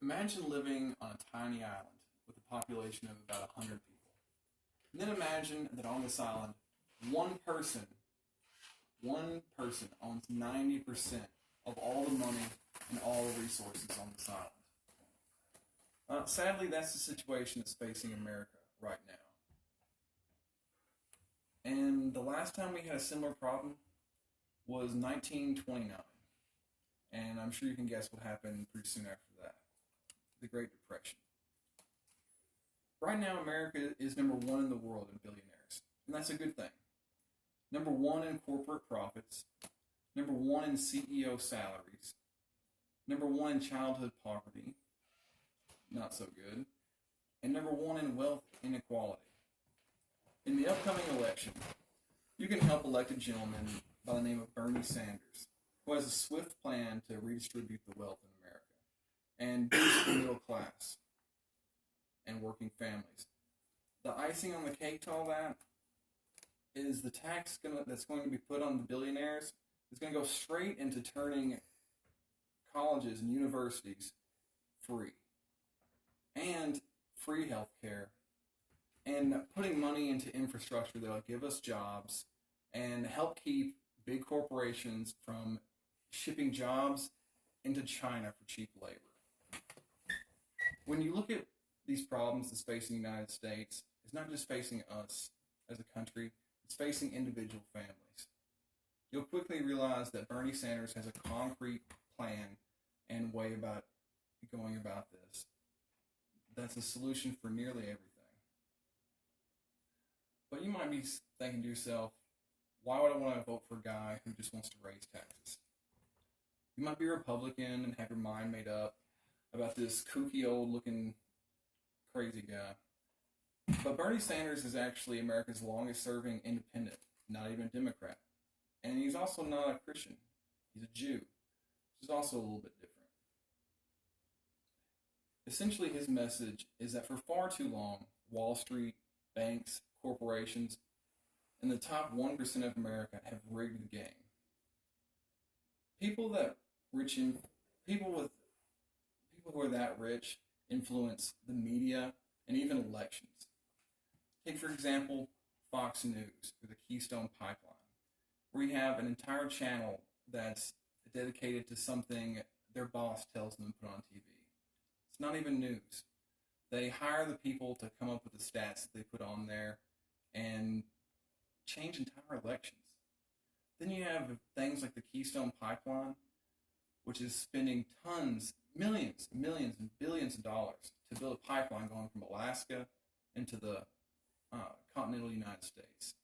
Imagine living on a tiny island with a population of about 100 people. And then imagine that on this island, one person, one person owns 90% of all the money and all the resources on this island. Sadly, that's the situation that's facing America right now. And the last time we had a similar problem was 1929. And I'm sure you can guess what happened pretty soon after that. The Great Depression. Right now, America is number one in the world in billionaires, and that's a good thing. Number one in corporate profits, number one in CEO salaries, number one in childhood poverty, not so good, and number one in wealth inequality. In the upcoming election, you can help elect a gentleman by the name of Bernie Sanders, who has a swift plan to redistribute the wealth in America and boost the middle class and working families. The icing on the cake to all that is the tax that's going to be put on the billionaires is going to go straight into turning colleges and universities free and free health care and putting money into infrastructure that will give us jobs and help keep big corporations from shipping jobs into China for cheap labor. When you look at these problems that's facing the United States, it's not just facing us as a country, it's facing individual families. You'll quickly realize that Bernie Sanders has a concrete plan and way about going about this. That's a solution for nearly everything. But you might be thinking to yourself, why would I want to vote for a guy who just wants to raise taxes? You might be a Republican and have your mind made up about this kooky old looking crazy guy. But Bernie Sanders is actually America's longest serving independent, not even a Democrat. And he's also not a Christian. He's a Jew, which is also a little bit different. Essentially, his message is that for far too long, Wall Street, banks, corporations, and the top 1% of America have rigged the game. People who are that rich influence the media and even elections. Take, for example, Fox News or the Keystone Pipeline, where you have an entire channel that's dedicated to something their boss tells them to put on TV. It's not even news. They hire the people to come up with the stats that they put on there and change entire elections. Then you have things like the Keystone Pipeline, which is spending tons, millions, and billions of dollars to build a pipeline going from Alaska into the continental United States.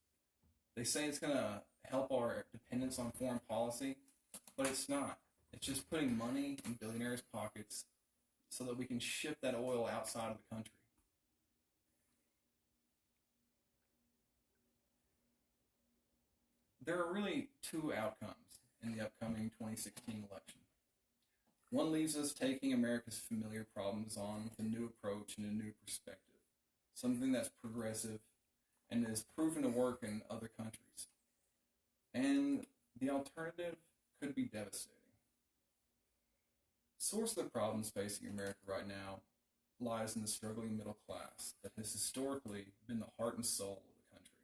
They say it's going to help our dependence on foreign policy, but it's not. It's just putting money in billionaires' pockets so that we can ship that oil outside of the country. There are really two outcomes in the upcoming 2016 election. One leaves us taking America's familiar problems on with a new approach and a new perspective, something that's progressive and is proven to work in other countries. And the alternative could be devastating. The source of the problems facing America right now lies in the struggling middle class that has historically been the heart and soul of the country.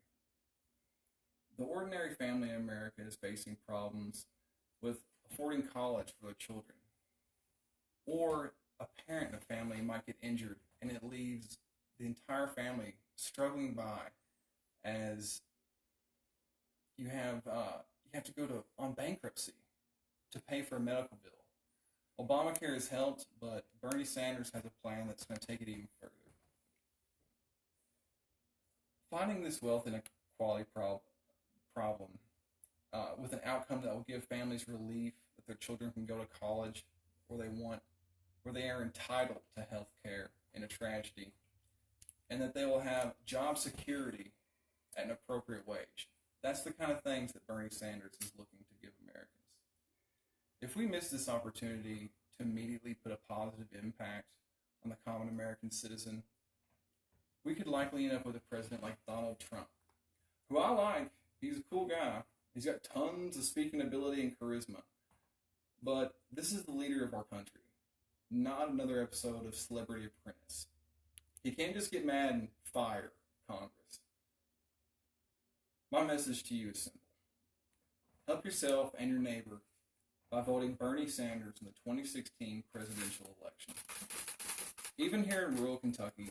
The ordinary family in America is facing problems with affording college for their children. Or a parent in a family might get injured and it leaves the entire family struggling by as you have to go on bankruptcy to pay for a medical bill. Obamacare has helped, but Bernie Sanders has a plan that's going to take it even further. Fighting this wealth inequality problem with an outcome that will give families relief that their children can go to college where they are entitled to health care in a tragedy, and that they will have job security at an appropriate wage. That's the kind of things that Bernie Sanders is looking to give Americans. If we miss this opportunity to immediately put a positive impact on the common American citizen, we could likely end up with a president like Donald Trump, who I like. He's a cool guy. He's got tons of speaking ability and charisma. But this is the leader of our country. not another episode of Celebrity Apprentice. He can't just get mad and fire Congress. My message to you is simple. Help yourself and your neighbor by voting Bernie Sanders in the 2016 presidential election. Even here in rural Kentucky,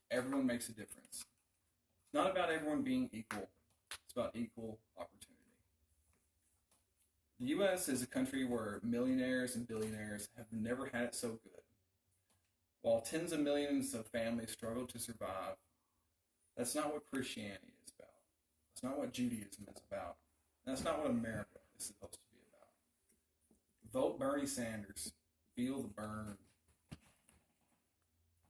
everyone makes a difference. It's not about everyone being equal. It's about equal opportunity. The U.S. is a country where millionaires and billionaires have never had it so good. While tens of millions of families struggle to survive, that's not what Christianity is about. That's not what Judaism is about. That's not what America is supposed to be about. Vote Bernie Sanders. Feel the burn.